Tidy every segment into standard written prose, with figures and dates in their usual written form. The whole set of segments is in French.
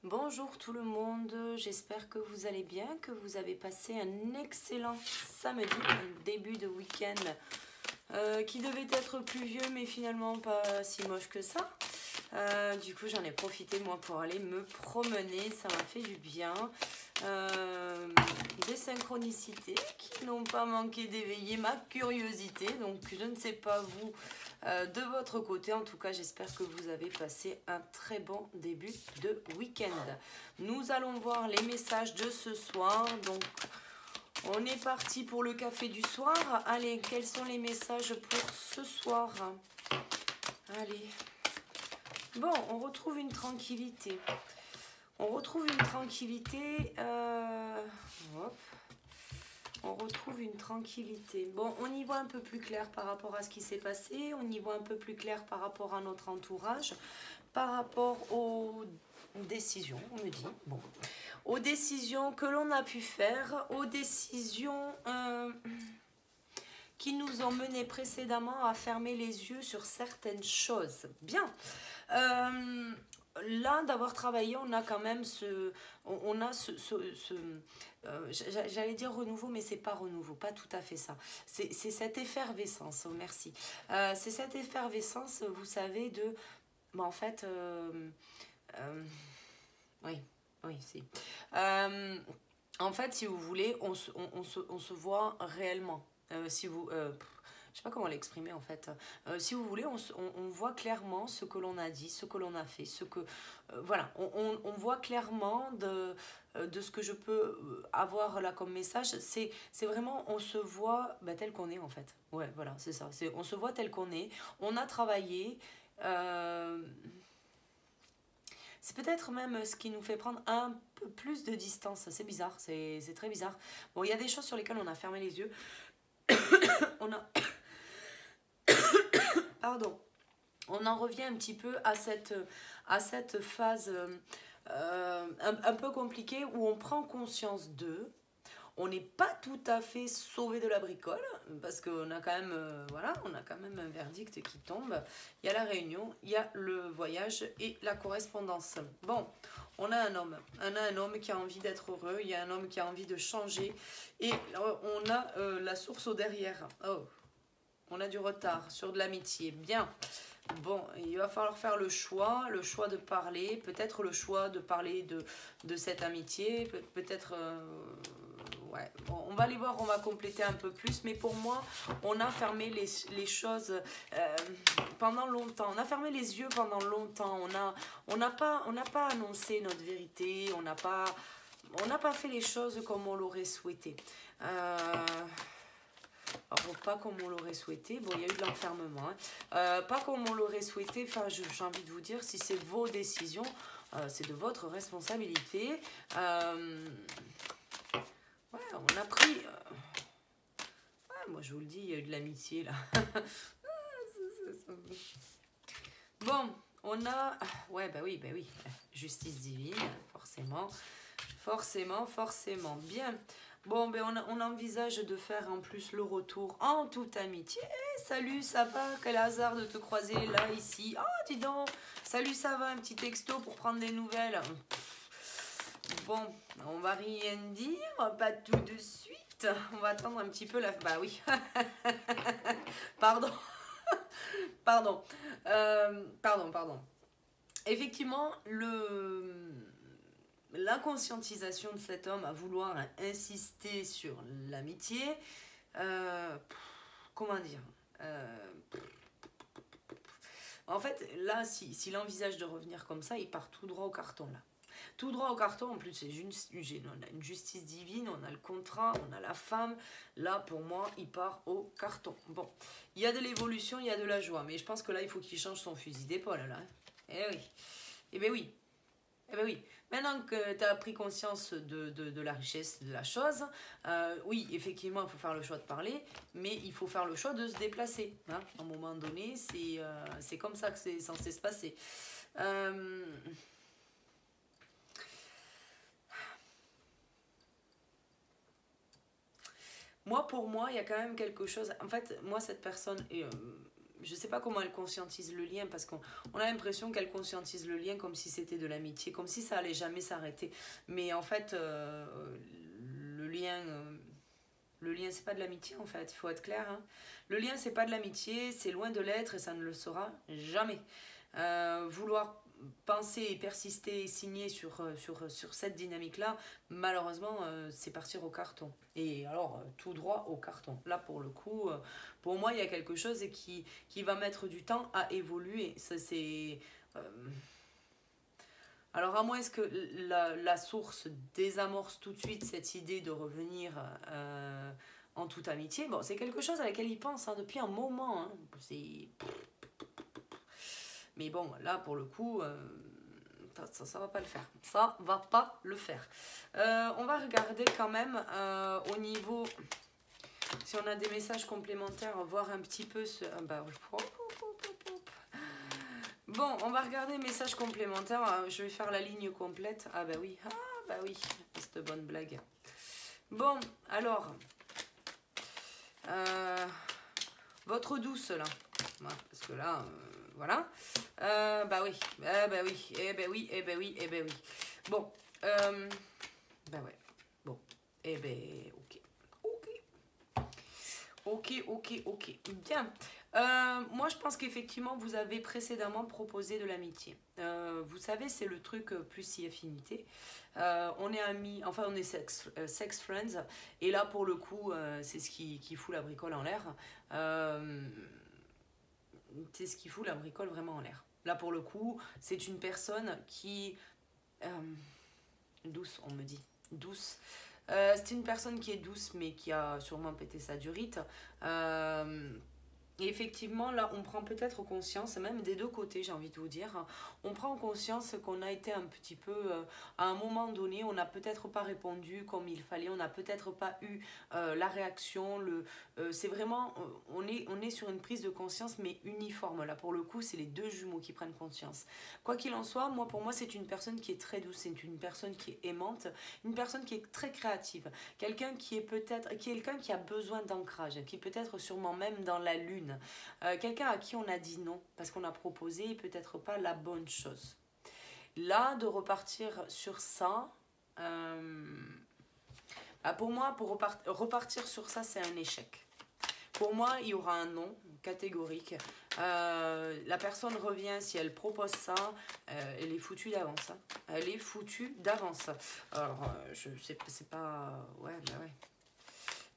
Bonjour tout le monde, j'espère que vous allez bien, que vous avez passé un excellent samedi, un début de week-end qui devait être pluvieux mais finalement pas si moche que ça. Du coup j'en ai profité moi pour aller me promener, ça m'a fait du bien. Des synchronicités qui n'ont pas manqué d'éveiller ma curiosité, donc je ne sais pas vous de votre côté, en tout cas j'espère que vous avez passé un très bon début de week-end. Nous allons voir les messages de ce soir, donc on est parti pour le café du soir. Allez, quels sont les messages pour ce soir? Allez, bon, on retrouve une tranquillité. On retrouve une tranquillité. Hop. On retrouve une tranquillité. Bon, on y voit un peu plus clair par rapport à ce qui s'est passé. On y voit un peu plus clair par rapport à notre entourage. Par rapport aux décisions, on me dit. Bon. Aux décisions que l'on a pu faire. Aux décisions qui nous ont mené précédemment à fermer les yeux sur certaines choses. Bien. Là, d'avoir travaillé, on a quand même j'allais dire renouveau, mais c'est pas renouveau, pas tout à fait ça. C'est cette effervescence, oh, merci. C'est cette effervescence, vous savez, de... Bah, en fait, oui, oui, si. En fait, si vous voulez, on se voit réellement. Si vous... je sais pas comment l'exprimer en fait. Si vous voulez, on voit clairement ce que l'on a dit, ce que l'on a fait, ce que... voilà, on voit clairement de ce que je peux avoir là comme message. C'est vraiment, on se voit tel qu'on est en fait. Ouais, voilà, c'est ça. On se voit tel qu'on est. On a travaillé. C'est peut-être même ce qui nous fait prendre un peu plus de distance. C'est bizarre, c'est très bizarre. Bon, il y a des choses sur lesquelles on a fermé les yeux. On a... Pardon. On en revient un petit peu à cette phase un peu compliquée où on prend conscience d'eux. On n'est pas tout à fait sauvé de la bricole parce qu'on a quand même, voilà, on a quand même un verdict qui tombe. Il y a la réunion, il y a le voyage et la correspondance. Bon, on a un homme qui a envie d'être heureux, il y a un homme qui a envie de changer et on a la source au derrière. Oh, on a du retard sur de l'amitié. Bien. Bon, il va falloir faire le choix de parler, peut-être le choix de parler de cette amitié, peut-être... ouais, bon, on va aller voir, on va compléter un peu plus, mais pour moi, on a fermé les choses pendant longtemps, on a fermé les yeux pendant longtemps, on n'a pas annoncé notre vérité, on n'a pas fait les choses comme on l'aurait souhaité. Alors, pas comme on l'aurait souhaité. Bon, il y a eu de l'enfermement. Hein. Pas comme on l'aurait souhaité. Enfin, j'ai envie de vous dire, si c'est vos décisions, c'est de votre responsabilité. Ouais, on a pris... ouais, moi, je vous le dis, il y a eu de l'amitié, là. Bon, on a... Ouais, bah oui. Justice divine, forcément. Forcément. Bien. Bon, ben on envisage de faire en plus le retour en toute amitié. Salut, ça va? Quel hasard de te croiser là, ici. Oh, dis donc. Salut, ça va? Un petit texto pour prendre des nouvelles. Bon, on va rien dire, pas tout de suite. On va attendre un petit peu la... Bah oui. Pardon. Pardon. Effectivement, la conscientisation de cet homme à vouloir insister sur l'amitié, comment dire, en fait, là, s'il envisage de revenir comme ça, il part tout droit au carton, là. Tout droit au carton, en plus, on a une justice divine, on a le contrat, on a la femme. Là, pour moi, il part au carton. Bon, il y a de l'évolution, il y a de la joie, mais je pense que là, il faut qu'il change son fusil d'épaule, là. Eh oui, eh bien oui. Eh bien oui, maintenant que tu as pris conscience de la richesse de la chose, oui, effectivement, il faut faire le choix de parler, mais il faut faire le choix de se déplacer. Hein. À un moment donné, c'est comme ça que c'est censé se passer. Moi, pour moi, il y a quand même quelque chose... En fait, moi, cette personne... je sais pas comment elle conscientise le lien, parce qu'on a l'impression qu'elle conscientise le lien comme si c'était de l'amitié, comme si ça allait jamais s'arrêter. Mais en fait, le lien... le lien, c'est pas de l'amitié en fait, il faut être clair. Hein. Le lien, c'est pas de l'amitié, c'est loin de l'être et ça ne le sera jamais. Vouloir penser et persister et signer sur cette dynamique-là, malheureusement, c'est partir au carton. Et alors, tout droit au carton. Là, pour le coup, pour moi, il y a quelque chose qui va mettre du temps à évoluer. Ça, c'est... alors, à moins que la source désamorce tout de suite cette idée de revenir en toute amitié, bon, c'est quelque chose à laquelle il pense hein, depuis un moment. Hein. Mais bon, là, pour le coup, ça va pas le faire. Ça va pas le faire. On va regarder quand même au niveau... Si on a des messages complémentaires, voir un petit peu ce... bah, bon, on va regarder messages complémentaires. Je vais faire la ligne complète. Ah bah oui, cette bonne blague. Bon, alors, votre douce là, parce que là, voilà. Bah oui, bah oui, eh ben oui, eh ben oui, eh ben oui. Bon, bah ouais, bon, eh ben ok, bien. Moi, je pense qu'effectivement, vous avez précédemment proposé de l'amitié. Vous savez, c'est le truc plus si affinité. On est amis, enfin, on est sex friends. Et là, pour le coup, c'est ce qui fout la bricole en l'air. C'est ce qui fout la bricole vraiment en l'air. Là, pour le coup, c'est une personne qui... douce, on me dit. Douce. C'est une personne qui est douce, mais qui a sûrement pété sa durite. Et effectivement, là, on prend peut-être conscience, même des deux côtés, j'ai envie de vous dire, on prend conscience qu'on a été un petit peu, à un moment donné, on n'a peut-être pas répondu comme il fallait, on n'a peut-être pas eu la réaction, c'est vraiment, on est sur une prise de conscience, mais uniforme, là, pour le coup, c'est les deux jumeaux qui prennent conscience. Quoi qu'il en soit, pour moi, c'est une personne qui est très douce, c'est une personne qui est aimante, une personne qui est très créative, quelqu'un qui est quelqu'un qui a besoin d'ancrage, qui peut être sûrement même dans la lune, quelqu'un à qui on a dit non parce qu'on a proposé peut-être pas la bonne chose. Là, de repartir sur ça, pour moi, pour repartir sur ça, c'est un échec. Pour moi, il y aura un non catégorique. La personne revient, si elle propose ça, elle est foutue d'avance. Hein. Elle est foutue d'avance. Alors, c'est pas... Ouais, bah ouais.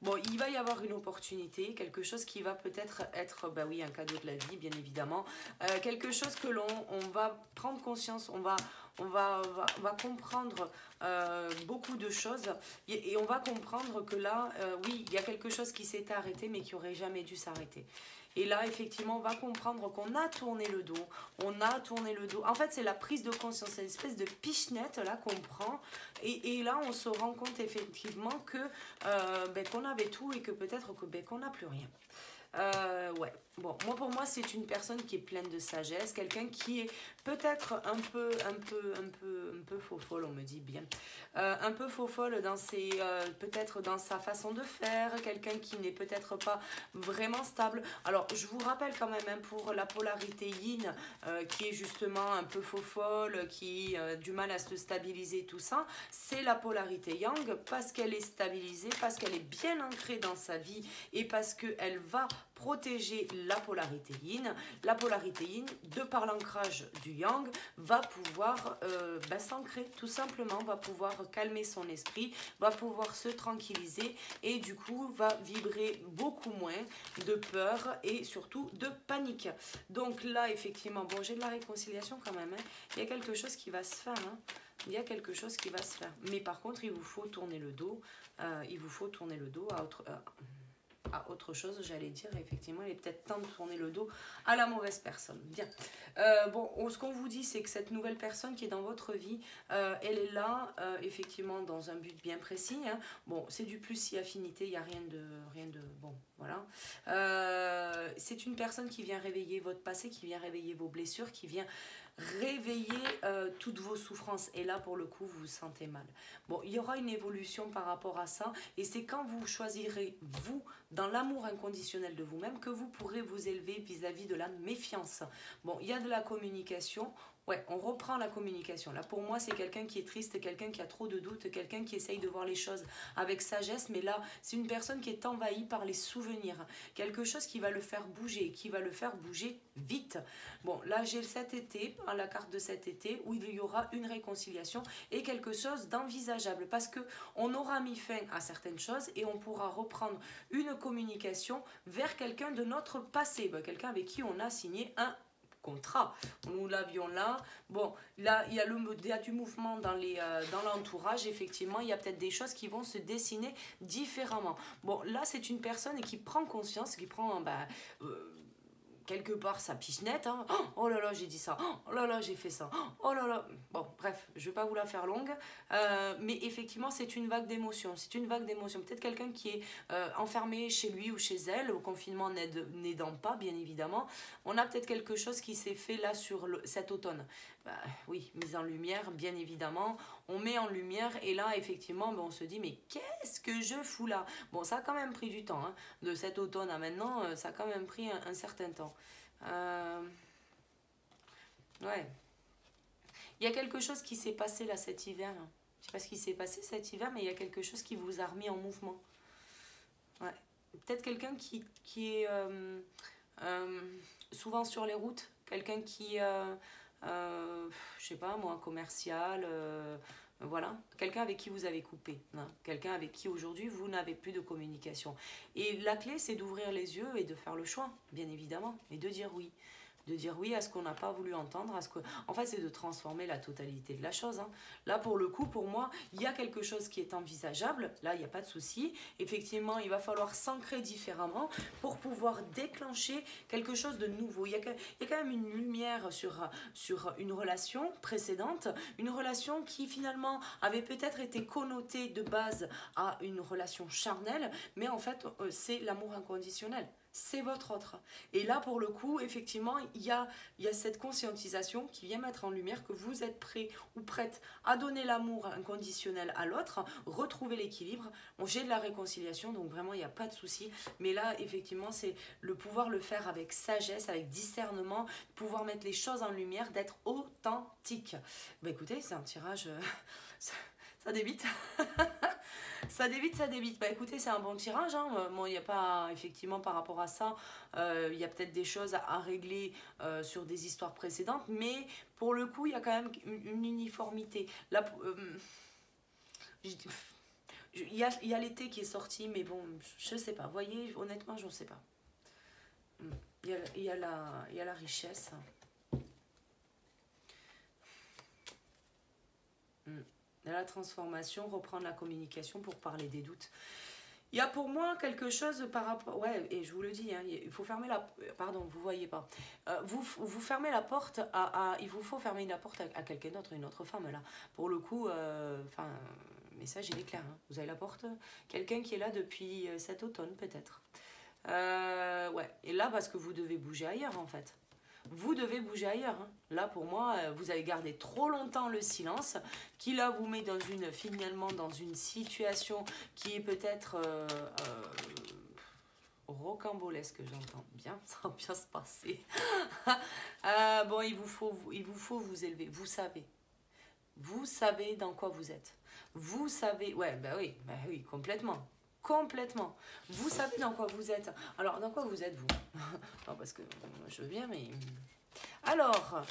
Bon, il va y avoir une opportunité, quelque chose qui va peut-être être, bah oui, un cadeau de la vie, bien évidemment. Quelque chose que on va prendre conscience, on va comprendre beaucoup de choses et on va comprendre que là, oui, il y a quelque chose qui s'est arrêté mais qui aurait jamais dû s'arrêter. Et là, effectivement, on va comprendre qu'on a tourné le dos. On a tourné le dos. En fait, c'est la prise de conscience. C'est une espèce de pichenette là qu'on prend. Et là, on se rend compte effectivement que qu'on avait tout et que peut-être qu'on n'a plus rien. Ouais. Bon, pour moi, c'est une personne qui est pleine de sagesse, quelqu'un qui est peut-être un peu faux folle, on me dit bien. Un peu faux folle dans peut-être dans sa façon de faire, quelqu'un qui n'est peut-être pas vraiment stable. Alors, je vous rappelle quand même hein, pour la polarité yin, qui est justement un peu faux folle, qui a du mal à se stabiliser, tout ça, c'est la polarité yang parce qu'elle est stabilisée, parce qu'elle est bien ancrée dans sa vie et parce qu'elle va protéger la polarité yin. La polarité yin, de par l'ancrage du yang, va pouvoir s'ancrer tout simplement, va pouvoir calmer son esprit, va pouvoir se tranquilliser et du coup va vibrer beaucoup moins de peur et surtout de panique. Donc là effectivement, bon j'ai de la réconciliation quand même, hein. Il y a quelque chose qui va se faire, hein. Il y a quelque chose qui va se faire. Mais par contre, il vous faut tourner le dos. Il vous faut tourner le dos à autre chose, j'allais dire. Effectivement, il est peut-être temps de tourner le dos à la mauvaise personne. Bien. Bon, ce qu'on vous dit, c'est que cette nouvelle personne qui est dans votre vie, elle est là, effectivement, dans un but bien précis. Hein. Bon, c'est du plus si affinité, il n'y a rien de... Bon, voilà. C'est une personne qui vient réveiller votre passé, qui vient réveiller vos blessures, qui vient réveiller toutes vos souffrances. Et là, pour le coup, vous vous sentez mal. Bon, il y aura une évolution par rapport à ça. Et c'est quand vous choisirez, vous, dans l'amour inconditionnel de vous-même, que vous pourrez vous élever vis-à-vis de la méfiance. Bon, il y a de la communication. Ouais, on reprend la communication. Là, pour moi, c'est quelqu'un qui est triste, quelqu'un qui a trop de doutes, quelqu'un qui essaye de voir les choses avec sagesse. Mais là, c'est une personne qui est envahie par les souvenirs. Quelque chose qui va le faire bouger, qui va le faire bouger vite. Bon, là, j'ai cet été, la carte de cet été, où il y aura une réconciliation et quelque chose d'envisageable. Parce qu'on aura mis fin à certaines choses et on pourra reprendre une communication vers quelqu'un de notre passé. Quelqu'un avec qui on a signé un contrat. Nous l'avions là. Bon, là, il y a du mouvement dans l'entourage. Effectivement, il y a peut-être des choses qui vont se dessiner différemment. Bon, là, c'est une personne qui prend conscience, qui prend quelque part sa pichenette, hein. Oh là là, j'ai dit ça, oh là là, j'ai fait ça, oh là là. Bon, bref, je vais pas vous la faire longue, mais effectivement, c'est une vague d'émotions, Peut-être quelqu'un qui est enfermé chez lui ou chez elle, au confinement n'aidant pas, bien évidemment. On a peut-être quelque chose qui s'est fait là sur cet automne. Oui, mise en lumière, bien évidemment. On met en lumière et là, effectivement, on se dit, mais qu'est-ce que je fous là? Bon, ça a quand même pris du temps, hein. De cet automne à maintenant, ça a quand même pris un certain temps. Ouais. Il y a quelque chose qui s'est passé là cet hiver. Je ne sais pas ce qui s'est passé cet hiver, mais il y a quelque chose qui vous a remis en mouvement. Ouais. Peut-être quelqu'un qui est souvent sur les routes, quelqu'un qui, je sais pas moi, commercial, voilà, quelqu'un avec qui vous avez coupé, hein. Quelqu'un avec qui aujourd'hui vous n'avez plus de communication. Et la clé, c'est d'ouvrir les yeux et de faire le choix, bien évidemment, et de dire oui. De dire oui à ce qu'on n'a pas voulu entendre. En fait, c'est de transformer la totalité de la chose, hein. Là, pour le coup, pour moi, il y a quelque chose qui est envisageable. Là, il n'y a pas de souci. Effectivement, il va falloir s'ancrer différemment pour pouvoir déclencher quelque chose de nouveau. Il y a quand même une lumière sur une relation précédente, une relation qui finalement avait peut-être été connotée de base à une relation charnelle, mais en fait, c'est l'amour inconditionnel. C'est votre autre. Et là, pour le coup, effectivement, il y a cette conscientisation qui vient mettre en lumière que vous êtes prêt ou prête à donner l'amour inconditionnel à l'autre, retrouver l'équilibre. Bon, j'ai de la réconciliation, donc vraiment, il n'y a pas de souci. Mais là, effectivement, c'est le pouvoir le faire avec sagesse, avec discernement, pouvoir mettre les choses en lumière, d'être authentique. Bah écoutez, c'est un tirage... ça débite. Ça débite. Bah écoutez, c'est un bon tirage, hein. Bon, il n'y a pas, effectivement, par rapport à ça, il y a peut-être des choses à régler sur des histoires précédentes, mais pour le coup, il y a quand même une uniformité. Là, il y a l'été qui est sorti, mais bon, je sais pas. Vous voyez, honnêtement, je ne sais pas. Il y a la richesse. La transformation, reprendre la communication pour parler des doutes. Il y a pour moi quelque chose par rapport... Ouais, et je vous le dis, hein, il faut fermer la... Pardon, vous ne voyez pas. Vous fermez la porte il vous faut fermer la porte à quelqu'un d'autre, une autre femme, là. Pour le coup, le message, il est clair, hein. Vous avez la porte, quelqu'un qui est là depuis cet automne, peut-être. Ouais, et là, parce que vous devez bouger ailleurs, en fait. Vous devez bouger ailleurs, hein. Là, pour moi, vous avez gardé trop longtemps le silence, qui là vous met finalement dans une situation qui est peut-être rocambolesque, j'entends bien, ça va bien se passer. Bon, il vous faut vous élever, vous savez dans quoi vous êtes. Vous savez, ouais, bah oui, complètement. Complètement. Vous savez dans quoi vous êtes. Alors, dans quoi vous êtes, vous? Non, parce que je veux bien, mais... Alors,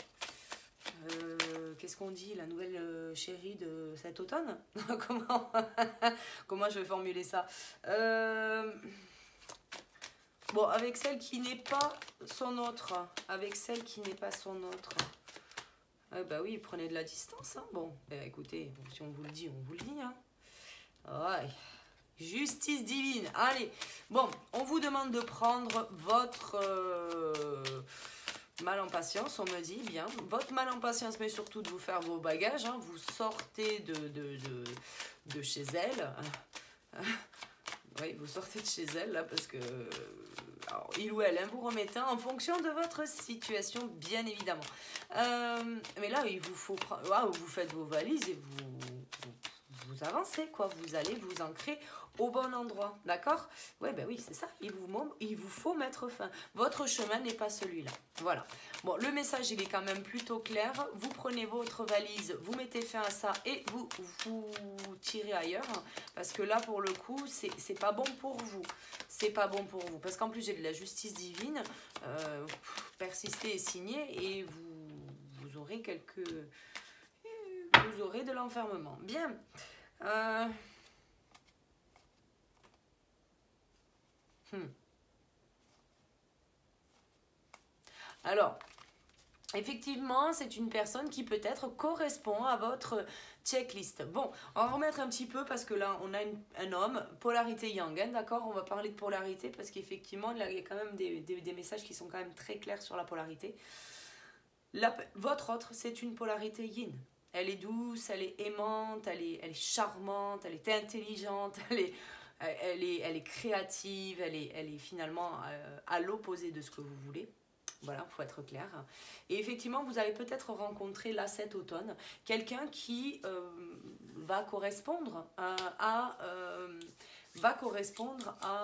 qu'est-ce qu'on dit? La nouvelle chérie de cet automne? Comment je vais formuler ça? Bon, avec celle qui n'est pas son autre. Avec celle qui n'est pas son autre. Bah oui, prenez de la distance, hein. Bon, écoutez, si on vous le dit, on vous le dit, hein. Ouais. Justice divine. Allez, bon, on vous demande de prendre votre mal en patience, on me dit bien. Votre mal en patience, mais surtout de vous faire vos bagages, hein. Vous sortez de chez elle. Oui, vous sortez de chez elle, là, parce que alors, il ou elle, hein, vous remettez en fonction de votre situation, bien évidemment. Mais là, il vous faut... vous faites vos valises et vous avancez, quoi. Vous allez vous ancrer au bon endroit, d'accord? Ouais, ben oui, c'est ça. Il vous faut mettre fin. Votre chemin n'est pas celui-là. Voilà. Bon, le message, il est quand même plutôt clair. Vous prenez votre valise, vous mettez fin à ça et vous tirez ailleurs. Parce que là, pour le coup, c'est pas bon pour vous. C'est pas bon pour vous. Parce qu'en plus, j'ai de la justice divine. Persistez et signez et vous aurez vous aurez de l'enfermement. Bien. Alors, effectivement, c'est une personne qui peut-être correspond à votre checklist. Bon, on va remettre un petit peu parce que là, on a un homme, polarité yang, hein, d'accord? On va parler de polarité parce qu'effectivement, il y a quand même des messages qui sont quand même très clairs sur la polarité. Votre autre, c'est une polarité yin. Elle est douce, elle est aimante, elle est charmante, elle est intelligente, elle est créative, elle est finalement à l'opposé de ce que vous voulez. Voilà, il faut être clair. Et effectivement, vous avez peut-être rencontré là cet automne quelqu'un qui va correspondre à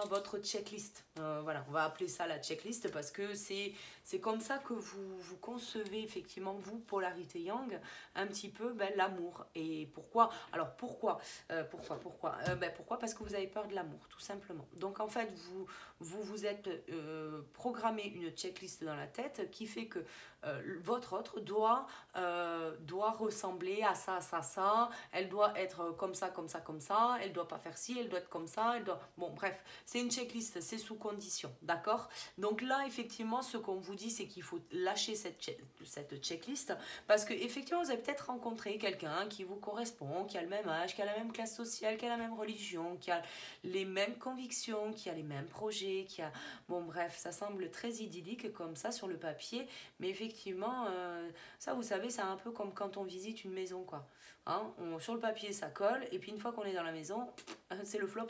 votre checklist. Voilà, on va appeler ça la checklist parce que c'est comme ça que vous concevez effectivement, vous, polarité yang, un petit peu l'amour. Et pourquoi? Alors pourquoi? Pourquoi? Parce que vous avez peur de l'amour, tout simplement. Donc en fait, vous êtes programmé une checklist dans la tête qui fait que votre autre doit ressembler à ça, ça, ça. Elle doit être comme ça, comme ça, comme ça. Elle doit pas faire ci, elle doit être comme ça. Bon, bref, c'est une checklist, c'est sous condition, d'accord? Donc là, effectivement, ce qu'on vous dit, c'est qu'il faut lâcher cette checklist parce que effectivement, vous avez peut-être rencontré quelqu'un qui vous correspond, qui a le même âge, qui a la même classe sociale, qui a la même religion, qui a les mêmes convictions, qui a les mêmes projets, Bon, bref, ça semble très idyllique comme ça sur le papier, mais effectivement, ça, vous savez, c'est un peu comme quand on visite une maison, quoi. Hein, sur le papier, ça colle, et puis une fois qu'on est dans la maison, c'est le flop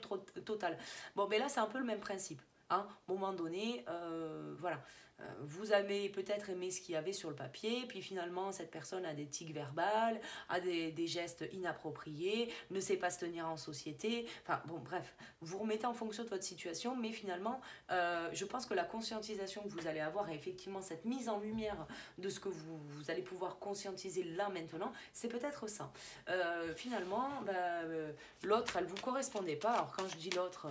total. Bon, mais là, c'est un peu le même principe. Hein, à un moment donné, voilà. Vous avez peut-être aimé ce qu'il y avait sur le papier, puis finalement cette personne a des tics verbales, a des gestes inappropriés, ne sait pas se tenir en société. Enfin bon, bref, vous remettez en fonction de votre situation, mais finalement, je pense que la conscientisation que vous allez avoir et effectivement cette mise en lumière de ce que vous allez pouvoir conscientiser là maintenant, c'est peut-être ça. Finalement, l'autre, elle ne vous correspondait pas. Alors quand je dis l'autre,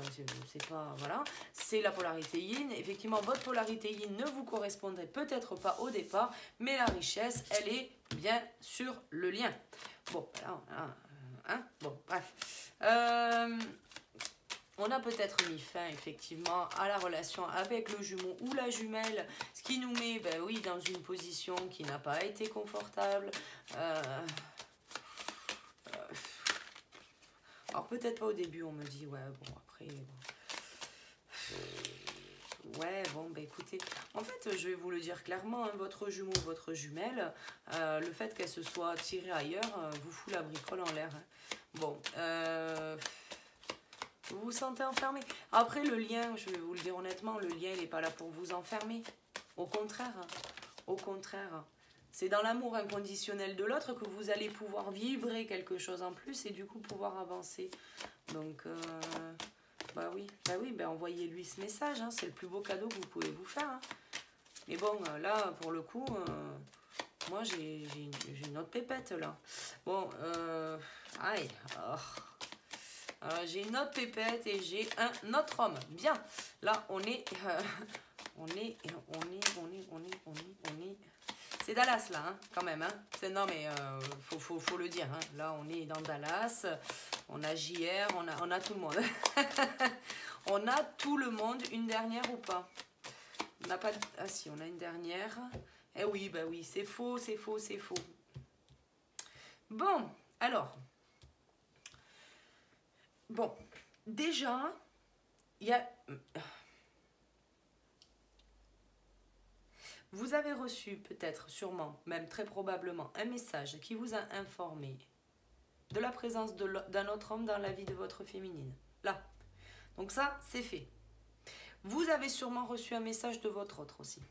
c'est pas, voilà, c'est la polarité yin. Effectivement, votre polarité yin ne vous correspondrait peut-être pas au départ, mais la richesse, elle est bien sur le lien. Bon, bon, bref. On a peut-être mis fin effectivement à la relation avec le jumeau ou la jumelle, ce qui nous met, oui, dans une position qui n'a pas été confortable. Alors peut-être pas au début, on me dit, ouais, bon, après... Ouais, bon, écoutez, en fait, je vais vous le dire clairement, hein, votre jumeau, votre jumelle, le fait qu'elle se soit tirée ailleurs, vous fout la bricole en l'air. Hein. Bon, vous vous sentez enfermé. Après, le lien, je vais vous le dire honnêtement, le lien, il n'est pas là pour vous enfermer. Au contraire, au contraire. C'est dans l'amour inconditionnel de l'autre que vous allez pouvoir vibrer quelque chose en plus et du coup pouvoir avancer. Donc... oui, envoyez-lui ce message, hein, c'est le plus beau cadeau que vous pouvez vous faire. Hein. Mais bon, là, pour le coup, moi, j'ai une autre pépette, là. Bon, j'ai une autre pépette et j'ai un autre homme. Bien, là, on est... C'est Dallas, là, hein, quand même. Hein. Non, mais faut le dire. Hein. Là, on est dans Dallas. On a JR, on a tout le monde. On a tout le monde. Une dernière ou pas? On n'a pas... Ah si, on a une dernière. Eh oui, oui, c'est faux, c'est faux, c'est faux. Bon, alors. Bon, déjà, il y a... Vous avez reçu peut-être, sûrement, même très probablement, un message qui vous a informé de la présence d'un autre homme dans la vie de votre féminine. Là. Donc ça, c'est fait. Vous avez sûrement reçu un message de votre autre aussi.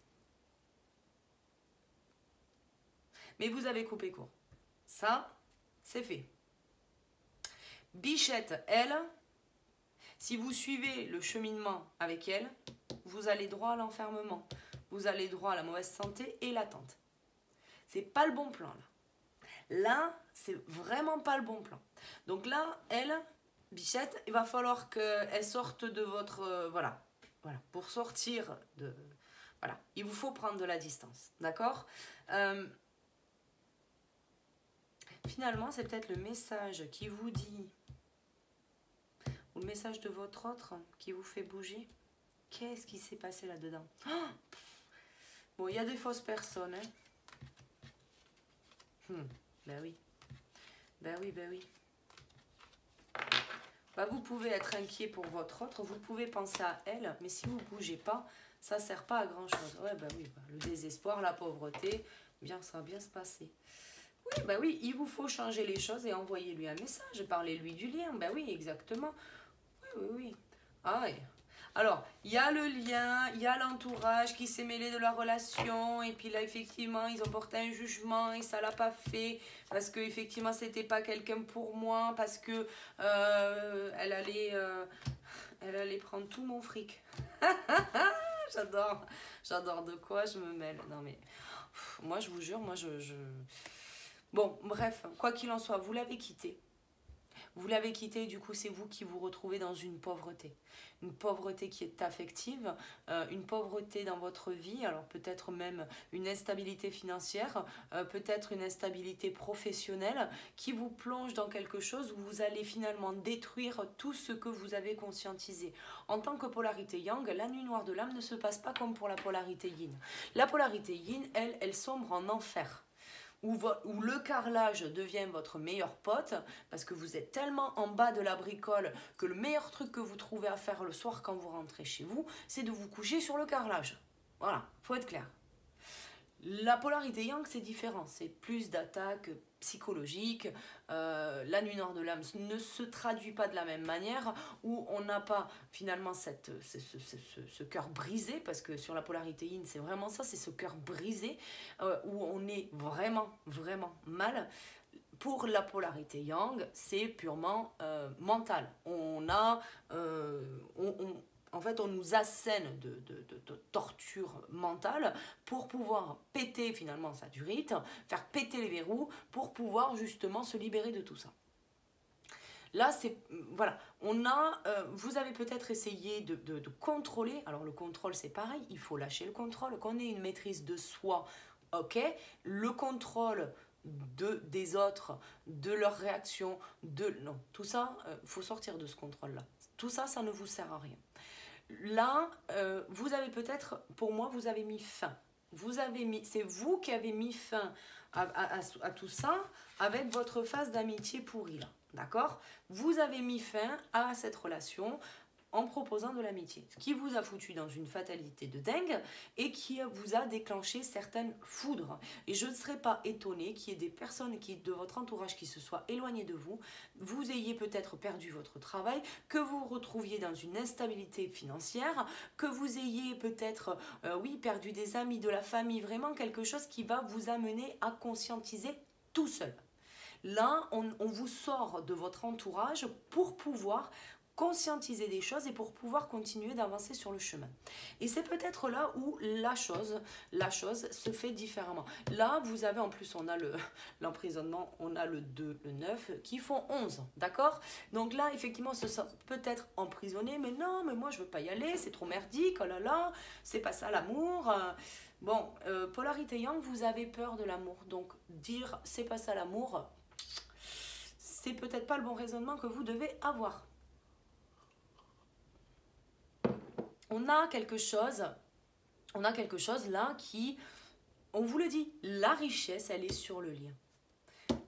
Mais vous avez coupé court. Ça, c'est fait. Bichette, elle, si vous suivez le cheminement avec elle, vous allez droit à l'enfermement. Vous allez droit à la mauvaise santé et l'attente. C'est pas le bon plan, là. Là, c'est vraiment pas le bon plan. Donc là, elle, Bichette, il va falloir qu'elle sorte de votre... voilà. Pour sortir de... Voilà. Il vous faut prendre de la distance. D'accord. Finalement, c'est peut-être le message qui vous dit... ou le message de votre autre qui vous fait bouger. Qu'est-ce qui s'est passé là-dedans? Bon, il y a des fausses personnes. Ben oui. Ben oui, ben oui. Bah, vous pouvez être inquiet pour votre autre, vous pouvez penser à elle, mais si vous ne bougez pas, ça ne sert pas à grand-chose. Ouais, bah oui, bah, le désespoir, la pauvreté, bien, ça va bien se passer. Oui, bah oui, il vous faut changer les choses et envoyer lui un message, parler-lui du lien. Bah oui, exactement. Oui, oui, oui. Ah ouais. Alors, il y a le lien, il y a l'entourage qui s'est mêlé de la relation, et puis là, effectivement, ils ont porté un jugement et ça l'a pas fait, parce que effectivement, c'était pas quelqu'un pour moi, parce que elle allait prendre tout mon fric. J'adore de quoi je me mêle. Non mais, moi, je vous jure, Bon, bref, quoi qu'il en soit, vous l'avez quitté. Vous l'avez quitté, du coup, c'est vous qui vous retrouvez dans une pauvreté. Une pauvreté qui est affective, une pauvreté dans votre vie, alors peut-être même une instabilité financière, peut-être une instabilité professionnelle qui vous plonge dans quelque chose où vous allez finalement détruire tout ce que vous avez conscientisé. En tant que polarité yang, la nuit noire de l'âme ne se passe pas comme pour la polarité yin. La polarité yin, elle sombre en enfer. Où le carrelage devient votre meilleur pote, parce que vous êtes tellement en bas de la bricole que le meilleur truc que vous trouvez à faire le soir quand vous rentrez chez vous, c'est de vous coucher sur le carrelage. Voilà, faut être clair. La polarité yang, c'est différent, c'est plus d'attaque psychologique. La nuit noire de l'âme ne se traduit pas de la même manière, où on n'a pas finalement ce cœur brisé, parce que sur la polarité yin, c'est vraiment ça, c'est ce cœur brisé, où on est vraiment, vraiment mal. Pour la polarité yang, c'est purement mental. En fait, on nous assène de torture mentale pour pouvoir péter finalement sa durite, faire péter les verrous pour pouvoir justement se libérer de tout ça. Là, c'est... Voilà, vous avez peut-être essayé de contrôler. Alors, le contrôle, c'est pareil, il faut lâcher le contrôle. Qu'on ait une maîtrise de soi, ok. Le contrôle des autres, de leurs réactions, non, tout ça, il faut sortir de ce contrôle-là. Tout ça, ça ne vous sert à rien. Là, vous avez peut-être, pour moi, vous avez mis fin. C'est vous qui avez mis fin à tout ça avec votre phase d'amitié pourrie, là. D'accord? Vous avez mis fin à cette relation en proposant de l'amitié. Ce qui vous a foutu dans une fatalité de dingue et qui vous a déclenché certaines foudres. Et je ne serais pas étonnée qu'il y ait des personnes de votre entourage qui se soient éloignées de vous, vous ayez peut-être perdu votre travail, que vous vous retrouviez dans une instabilité financière, que vous ayez peut-être, perdu des amis, de la famille, vraiment quelque chose qui va vous amener à conscientiser tout seul. Là, on vous sort de votre entourage pour pouvoir conscientiser des choses et pour pouvoir continuer d'avancer sur le chemin. Et c'est peut-être là où la chose se fait différemment. Là, vous avez en plus, on a l'emprisonnement, on a le 2, le 9, qui font 11, d'accord? Donc là, effectivement, se sent peut-être emprisonné, mais non, mais moi, je veux pas y aller, c'est trop merdique, oh là là, c'est pas ça l'amour. Bon, polarité yang, vous avez peur de l'amour. Donc, dire c'est pas ça l'amour, c'est peut-être pas le bon raisonnement que vous devez avoir. On a quelque chose là qui, on vous le dit, la richesse, elle est sur le lien.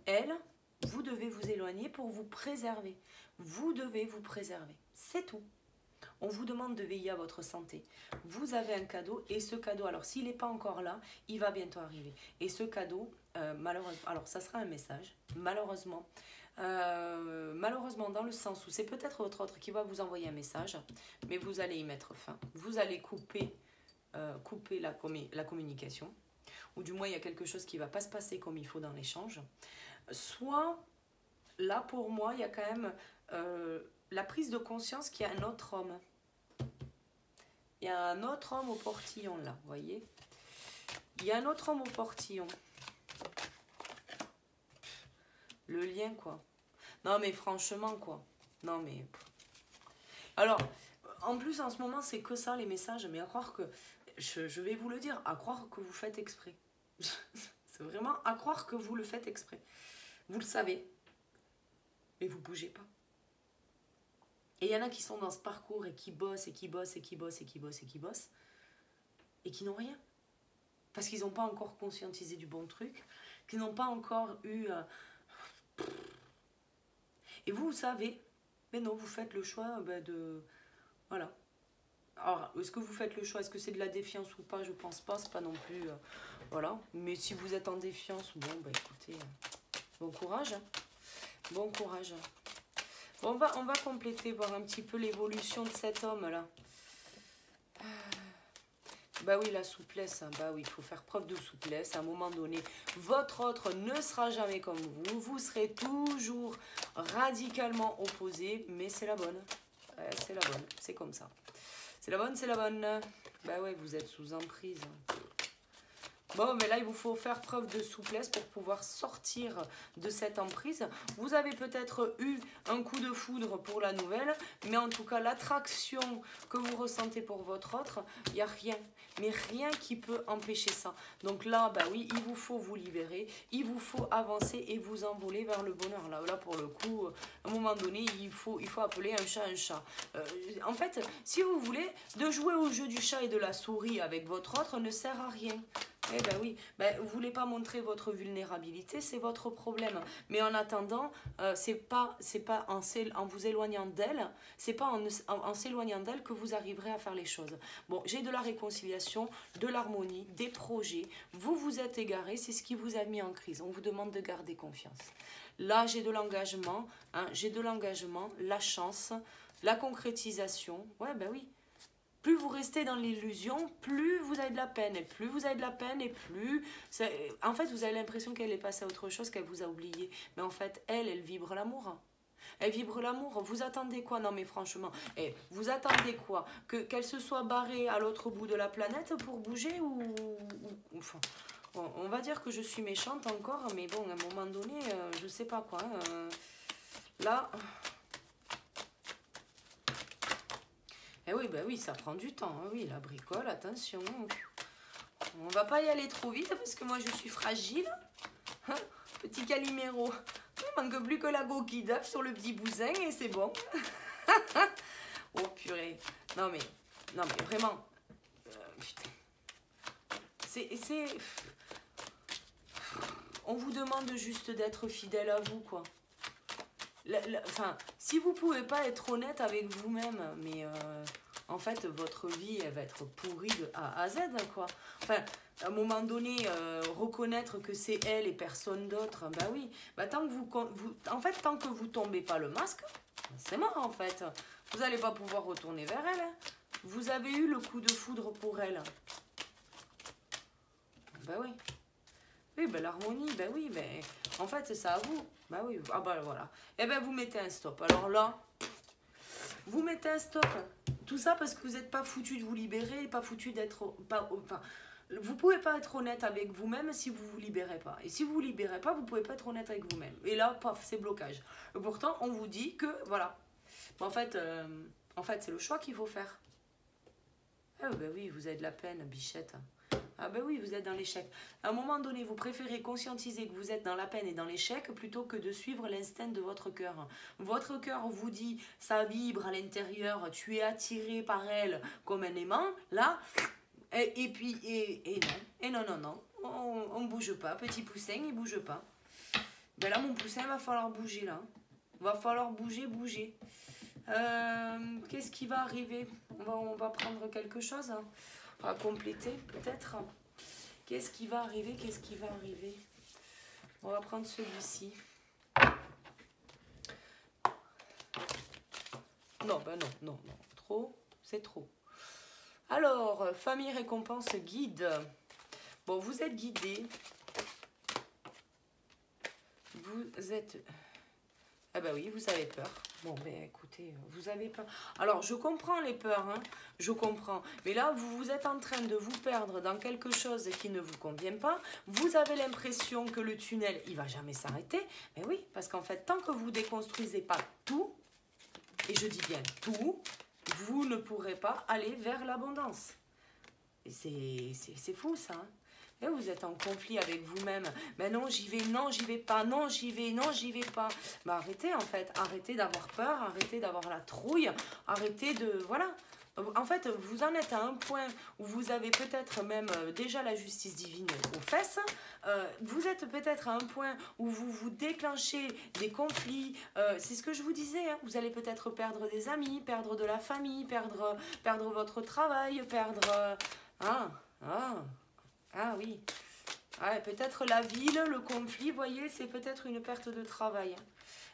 Elle, vous devez vous éloigner pour vous préserver. Vous devez vous préserver. C'est tout. On vous demande de veiller à votre santé. Vous avez un cadeau et ce cadeau, alors s'il n'est pas encore là, il va bientôt arriver. Et ce cadeau, malheureusement, alors ça sera un message, malheureusement, malheureusement dans le sens où c'est peut-être votre autre qui va vous envoyer un message, mais vous allez y mettre fin. Vous allez couper la communication, ou du moins il y a quelque chose qui ne va pas se passer comme il faut dans l'échange. Soit, là pour moi, il y a quand même la prise de conscience qu'il y a un autre homme. Il y a un autre homme au portillon là, vous voyez? Il y a un autre homme au portillon. Le lien quoi. Non mais franchement quoi. Non mais... Alors, en plus en ce moment c'est que ça les messages, mais à croire que... Je vais vous le dire, à croire que vous faites exprès. C'est vraiment à croire que vous le faites exprès. Vous le savez, mais vous bougez pas. Et il y en a qui sont dans ce parcours et qui bossent et qui bossent et qui bossent et qui bossent et qui bossent et qui n'ont rien. Parce qu'ils n'ont pas encore conscientisé du bon truc, qu'ils n'ont pas encore eu... Et vous savez, mais non, vous faites le choix de... Voilà. Alors, est-ce que vous faites le choix? Est-ce que c'est de la défiance ou pas? Je pense pas, c'est pas non plus... voilà. Mais si vous êtes en défiance, bon, bah écoutez, bon courage. Hein. Bon courage. Bon, on va compléter, voir un petit peu l'évolution de cet homme-là. Bah oui, la souplesse, hein. Bah oui, il faut faire preuve de souplesse. À un moment donné, votre autre ne sera jamais comme vous. Vous serez toujours radicalement opposé, mais c'est la bonne. Ouais, c'est la bonne, c'est comme ça. C'est la bonne, c'est la bonne. Bah ouais, vous êtes sous emprise. Bon, mais là, il vous faut faire preuve de souplesse pour pouvoir sortir de cette emprise. Vous avez peut-être eu un coup de foudre pour la nouvelle, mais en tout cas, l'attraction que vous ressentez pour votre autre, il n'y a rien, mais rien qui peut empêcher ça. Donc là, bah oui, il vous faut vous libérer, il vous faut avancer et vous envoler vers le bonheur. Là pour le coup, à un moment donné, il faut appeler un chat un chat. En fait, si vous voulez, de jouer au jeu du chat et de la souris avec votre autre ne sert à rien. Eh ben oui, ben, vous ne voulez pas montrer votre vulnérabilité, c'est votre problème. Mais en attendant, c'est pas en vous éloignant d'elle, c'est pas en s'éloignant d'elle que vous arriverez à faire les choses. Bon, j'ai de la réconciliation, de l'harmonie, des projets. Vous vous êtes égaré, c'est ce qui vous a mis en crise. On vous demande de garder confiance. Là, j'ai de l'engagement, hein, la chance, la concrétisation. Ouais, ben oui. Plus vous restez dans l'illusion, plus vous avez de la peine. Et plus vous avez de la peine, et plus... En fait, vous avez l'impression qu'elle est passée à autre chose, qu'elle vous a oublié. Mais en fait, elle vibre l'amour. Elle vibre l'amour. Vous attendez quoi? Non, mais franchement, vous attendez quoi? Qu'elle se soit barrée à l'autre bout de la planète pour bouger enfin, on va dire que je suis méchante encore, mais bon, à un moment donné, je sais pas quoi. Là... Eh oui, bah oui, ça prend du temps. Hein. Oui, la bricole, attention. On va pas y aller trop vite parce que moi, je suis fragile. Hein, petit Calimero. Il manque plus que la go qui tape sur le petit bousin et c'est bon. Oh purée. Non mais vraiment. Putain. On vous demande juste d'être fidèle à vous, quoi. Enfin, si vous pouvez pas être honnête avec vous-même, mais en fait, votre vie, elle va être pourrie de A à Z, quoi. Enfin, à un moment donné, reconnaître que c'est elle et personne d'autre, bah oui. Bah, tant que vous tombez pas le masque, c'est mort, en fait. Vous n'allez pas pouvoir retourner vers elle. Hein. Vous avez eu le coup de foudre pour elle. Bah oui. Oui, ben l'harmonie, ben oui, ben en fait c'est ça à vous. Ben oui, ah ben voilà. Et ben vous mettez un stop. Alors là, vous mettez un stop. Tout ça parce que vous n'êtes pas foutu de vous libérer, pas foutu d'être... Enfin, vous pouvez pas être honnête avec vous-même si vous vous libérez pas. Et si vous vous libérez pas, vous pouvez pas être honnête avec vous-même. Et là, paf, c'est blocage. Et pourtant, on vous dit que, voilà. Ben, en fait, c'est le choix qu'il faut faire. Ah ben oui, vous avez de la peine, bichette. Ah ben oui, vous êtes dans l'échec. À un moment donné, vous préférez conscientiser que vous êtes dans la peine et dans l'échec plutôt que de suivre l'instinct de votre cœur. Votre cœur vous dit, ça vibre à l'intérieur, tu es attiré par elle comme un aimant, là, et non, on bouge pas, petit poussin, il bouge pas. Ben là, mon poussin, il va falloir bouger, là. Il va falloir bouger. Qu'est-ce qui va arriver? On va prendre quelque chose, hein. À compléter peut-être. Qu'est-ce qui va arriver? On va prendre celui-ci. Non, ben non, non, non. Trop, c'est trop. Alors, famille, récompense, guide. Bon, vous êtes guidé. Vous êtes... Ah ben oui, vous avez peur. Bon, ben écoutez, vous avez peur. Alors, je comprends les peurs, hein, je comprends. Mais là, vous êtes en train de vous perdre dans quelque chose qui ne vous convient pas. Vous avez l'impression que le tunnel, il va jamais s'arrêter. Mais oui, parce qu'en fait, tant que vous déconstruisez pas tout, et je dis bien tout, vous ne pourrez pas aller vers l'abondance. Et c'est fou, ça, hein. Et vous êtes en conflit avec vous-même. Mais non, j'y vais, non, j'y vais pas, non, j'y vais, non, j'y vais pas. Mais arrêtez, en fait. Arrêtez d'avoir peur, arrêtez d'avoir la trouille, arrêtez de... Voilà. En fait, vous en êtes à un point où vous avez peut-être même déjà la justice divine aux fesses. Vous êtes peut-être à un point où vous vous déclenchez des conflits. C'est ce que je vous disais, hein. Vous allez peut-être perdre des amis, perdre de la famille, perdre votre travail, perdre... Ah oui, ouais, peut-être la ville, le conflit, vous voyez, c'est peut-être une perte de travail.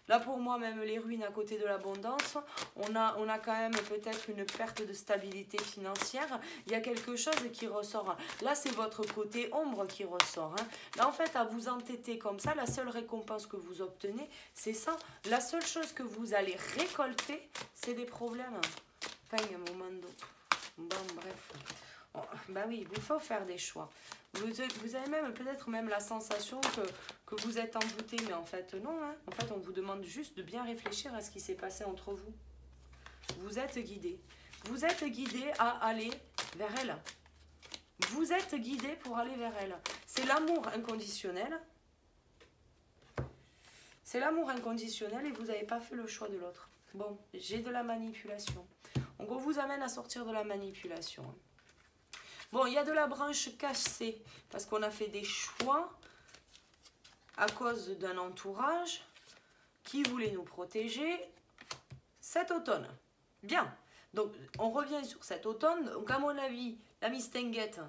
Là, pour moi, même les ruines à côté de l'abondance, on a quand même peut-être une perte de stabilité financière. Il y a quelque chose qui ressort. Là, c'est votre côté ombre qui ressort, hein. Là, en fait, à vous entêter comme ça, la seule récompense que vous obtenez, c'est ça. La seule chose que vous allez récolter, c'est des problèmes. Enfin, il y a un moment de... Bon, bref... Bah oui, il faut faire des choix. Vous avez même peut-être même la sensation que vous êtes envoûté, mais en fait non, hein. En fait, on vous demande juste de bien réfléchir à ce qui s'est passé entre vous. Vous êtes guidé. Vous êtes guidé à aller vers elle. Vous êtes guidé pour aller vers elle. C'est l'amour inconditionnel. C'est l'amour inconditionnel et vous n'avez pas fait le choix de l'autre. Bon, j'ai de la manipulation. Donc on vous amène à sortir de la manipulation. Bon, il y a de la branche cassée parce qu'on a fait des choix à cause d'un entourage qui voulait nous protéger cet automne. Bien, donc on revient sur cet automne. Donc à mon avis, la Mistinguette,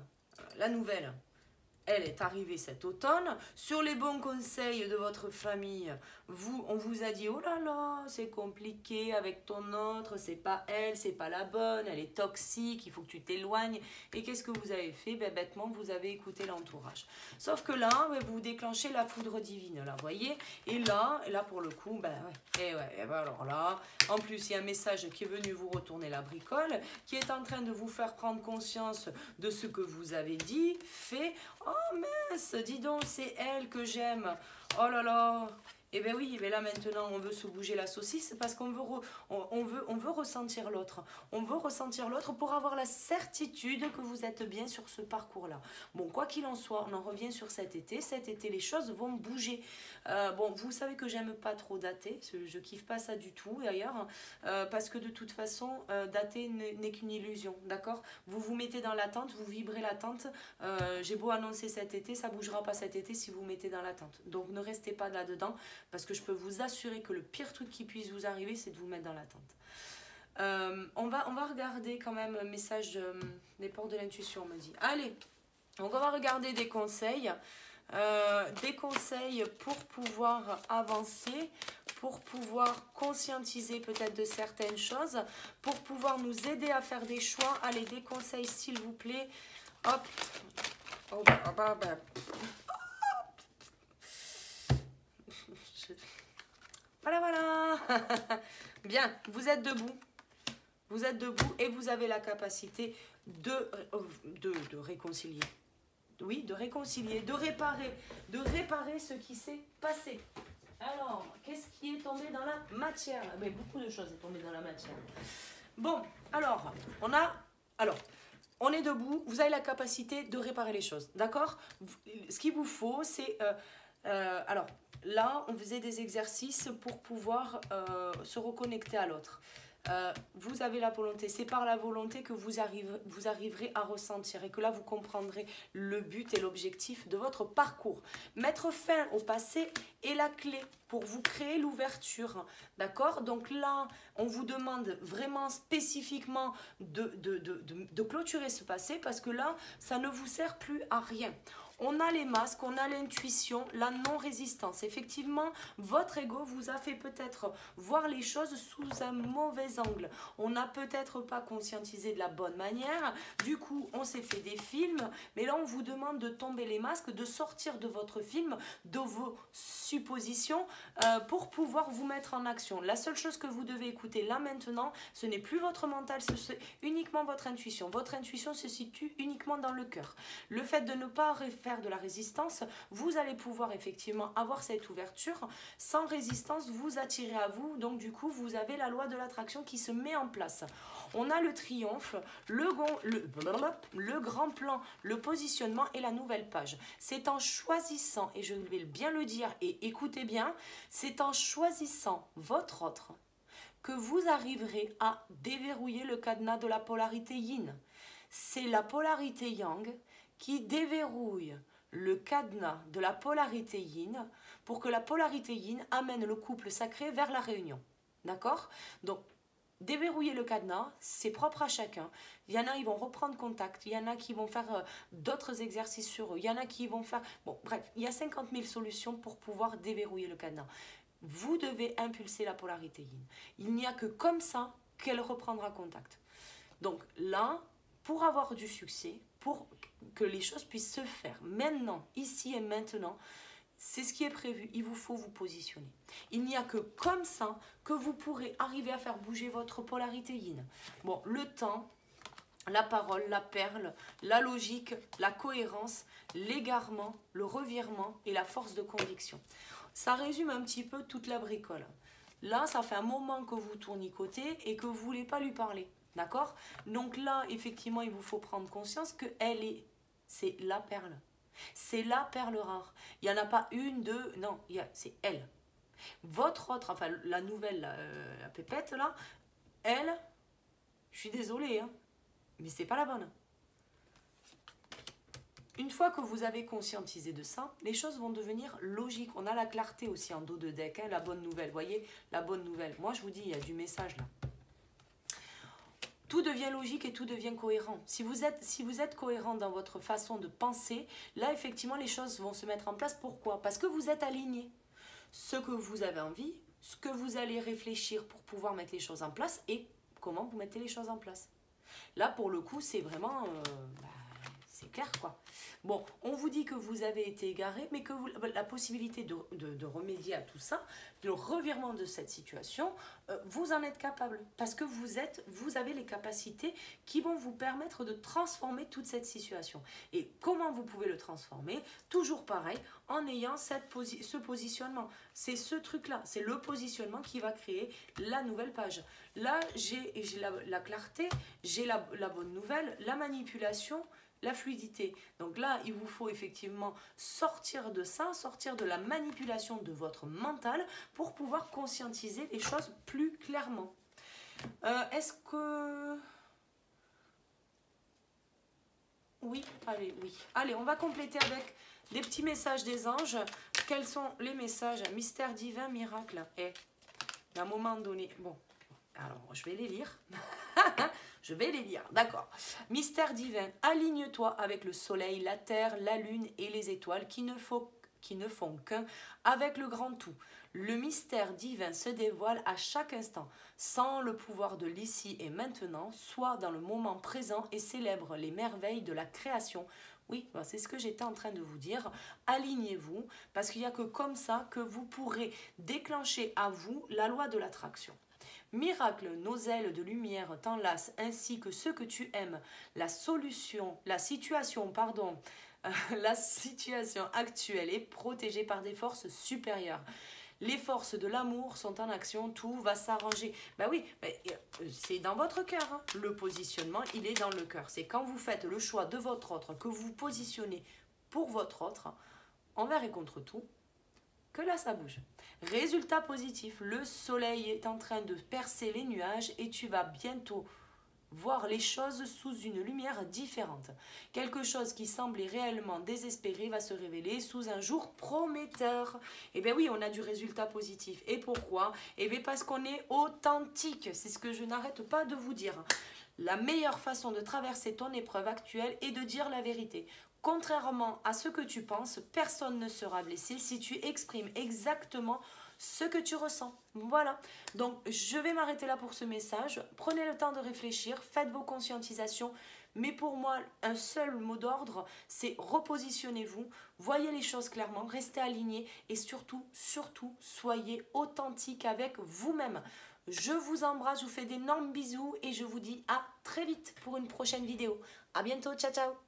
la nouvelle, elle est arrivée cet automne. Sur les bons conseils de votre famille, on vous a dit « Oh là là, c'est compliqué avec ton autre, c'est pas elle, c'est pas la bonne, elle est toxique, il faut que tu t'éloignes. » Et qu'est-ce que vous avez fait? Ben, bêtement, vous avez écouté l'entourage. Sauf que là, vous déclenchez la foudre divine, là, vous voyez? Et là pour le coup, ben ouais, et ben alors là, en plus, il y a un message qui est venu vous retourner la bricole, qui est en train de vous faire prendre conscience de ce que vous avez dit, fait. Oh mince, dis donc, c'est elle que j'aime. Oh là là. Eh bien oui, mais là maintenant on veut se bouger la saucisse parce qu'on veut, on veut ressentir l'autre. On veut ressentir l'autre pour avoir la certitude que vous êtes bien sur ce parcours-là. Bon, quoi qu'il en soit, on en revient sur cet été. Cet été, les choses vont bouger. Bon, vous savez que j'aime pas trop dater. Je kiffe pas ça du tout d'ailleurs. Parce que de toute façon, dater n'est qu'une illusion. D'accord? Vous vous mettez dans l'attente, vous vibrez l'attente. J'ai beau annoncer cet été, ça bougera pas cet été si vous mettez dans l'attente. Donc ne restez pas là-dedans. Parce que je peux vous assurer que le pire truc qui puisse vous arriver, c'est de vous mettre dans l'attente. On va regarder quand même un message des portes de l'intuition, on me dit. Allez, donc on va regarder des conseils. Des conseils pour pouvoir avancer, pour pouvoir conscientiser peut-être de certaines choses, pour pouvoir nous aider à faire des choix. Allez, des conseils s'il vous plaît. Hop. Oh, bah. Voilà. Bien, vous êtes debout. Vous êtes debout et vous avez la capacité de réconcilier. Oui, de réconcilier, de réparer ce qui s'est passé. Alors, qu'est-ce qui est tombé dans la matière? Mais beaucoup de choses sont tombées dans la matière. Bon, alors, on est debout, vous avez la capacité de réparer les choses, d'accord? Ce qu'il vous faut, c'est... alors, là, on faisait des exercices pour pouvoir se reconnecter à l'autre. Vous avez la volonté, c'est par la volonté que vous arriverez à ressentir et que là vous comprendrez le but et l'objectif de votre parcours. Mettre fin au passé est la clé pour vous créer l'ouverture, d'accord? Donc là, on vous demande vraiment spécifiquement de clôturer ce passé parce que là, ça ne vous sert plus à rien. On a les masques, on a l'intuition, la non-résistance. Effectivement, votre ego vous a fait peut-être voir les choses sous un mauvais angle. On n'a peut-être pas conscientisé de la bonne manière. Du coup, on s'est fait des films. Mais là, on vous demande de tomber les masques, de sortir de votre film, de vos suppositions pour pouvoir vous mettre en action. La seule chose que vous devez écouter là maintenant, ce n'est plus votre mental, c'est uniquement votre intuition. Votre intuition se situe uniquement dans le cœur. Le fait de ne pas faire de la résistance, vous allez pouvoir effectivement avoir cette ouverture. Sans résistance, vous attirez à vous, donc du coup, vous avez la loi de l'attraction qui se met en place. On a le triomphe, le grand plan, le positionnement et la nouvelle page. C'est en choisissant, et je vais bien le dire, et écoutez bien, c'est en choisissant votre autre que vous arriverez à déverrouiller le cadenas de la polarité yin. C'est la polarité yang qui déverrouille le cadenas de la polarité yin pour que la polarité yin amène le couple sacré vers la réunion. D'accord? Donc, déverrouiller le cadenas, c'est propre à chacun. Il y en a, ils vont reprendre contact. Il y en a qui vont faire d'autres exercices sur eux. Il y en a qui vont faire... Bon, bref, il y a 50 000 solutions pour pouvoir déverrouiller le cadenas. Vous devez impulser la polarité yin. Il n'y a que comme ça qu'elle reprendra contact. Donc là, pour avoir du succès, pour que les choses puissent se faire maintenant, ici et maintenant, c'est ce qui est prévu. Il vous faut vous positionner. Il n'y a que comme ça que vous pourrez arriver à faire bouger votre polarité yin. Bon, le temps, la parole, la perle, la logique, la cohérence, l'égarement, le revirement et la force de conviction. Ça résume un petit peu toute la bricole. Là, ça fait un moment que vous tournicotez et que vous ne voulez pas lui parler. D'accord? Donc là, effectivement, il vous faut prendre conscience que c'est la perle. C'est la perle rare. Il n'y en a pas une, deux, non, c'est elle. Votre autre, enfin la nouvelle, la pépette là, elle, je suis désolée, hein, mais c'est pas la bonne. Une fois que vous avez conscientisé de ça, les choses vont devenir logiques. On a la clarté aussi en dos de deck, hein, la bonne nouvelle. Vous voyez, la bonne nouvelle. Moi, je vous dis, il y a du message là. Tout devient logique et tout devient cohérent. Si vous êtes cohérent dans votre façon de penser, là, effectivement, les choses vont se mettre en place. Pourquoi? Parce que vous êtes aligné. Ce que vous avez envie, ce que vous allez réfléchir pour pouvoir mettre les choses en place et comment vous mettez les choses en place. Là, pour le coup, c'est vraiment... c'est clair, quoi. Bon, on vous dit que vous avez été égaré, mais que la possibilité de remédier à tout ça, le revirement de cette situation, vous en êtes capable. Parce que vous avez les capacités qui vont vous permettre de transformer toute cette situation. Et comment vous pouvez le transformer? Toujours pareil, en ayant ce positionnement. C'est ce truc-là, c'est le positionnement qui va créer la nouvelle page. Là, j'ai la clarté, j'ai la bonne nouvelle, la manipulation, la fluidité. Donc là, il vous faut effectivement sortir de ça, sortir de la manipulation de votre mental pour pouvoir conscientiser les choses plus clairement. Est-ce que... Oui, allez, oui. Allez, on va compléter avec des petits messages des anges. Quels sont les messages? Mystère divin, miracle. Et à un moment donné... Bon, alors je vais les lire. Je vais les lire, d'accord. Mystère divin, aligne-toi avec le soleil, la terre, la lune et les étoiles qui ne font qu'un avec le grand tout. Le mystère divin se dévoile à chaque instant, sans le pouvoir de l'ici et maintenant, soit dans le moment présent et célèbre les merveilles de la création. Oui, c'est ce que j'étais en train de vous dire. Alignez-vous, parce qu'il n'y a que comme ça que vous pourrez déclencher à vous la loi de l'attraction. Miracle, nos ailes de lumière t'enlacent ainsi que ceux que tu aimes. La situation actuelle est protégée par des forces supérieures. Les forces de l'amour sont en action, tout va s'arranger. Ben oui, c'est dans votre cœur. Hein. Le positionnement, il est dans le cœur. C'est quand vous faites le choix de votre autre, que vous positionnez pour votre autre, envers et contre tout, que là ça bouge. Résultat positif, le soleil est en train de percer les nuages et tu vas bientôt voir les choses sous une lumière différente. Quelque chose qui semblait réellement désespéré va se révéler sous un jour prometteur. Eh bien oui, on a du résultat positif. Et pourquoi? Eh bien parce qu'on est authentique. C'est ce que je n'arrête pas de vous dire. La meilleure façon de traverser ton épreuve actuelle est de dire la vérité. Contrairement à ce que tu penses, personne ne sera blessé si tu exprimes exactement ce que tu ressens. Voilà. Donc, je vais m'arrêter là pour ce message. Prenez le temps de réfléchir, faites vos conscientisations. Mais pour moi, un seul mot d'ordre, c'est repositionnez-vous, voyez les choses clairement, restez alignés et surtout, soyez authentique avec vous-même. Je vous embrasse, je vous fais d'énormes bisous et je vous dis à très vite pour une prochaine vidéo. À bientôt, ciao ciao.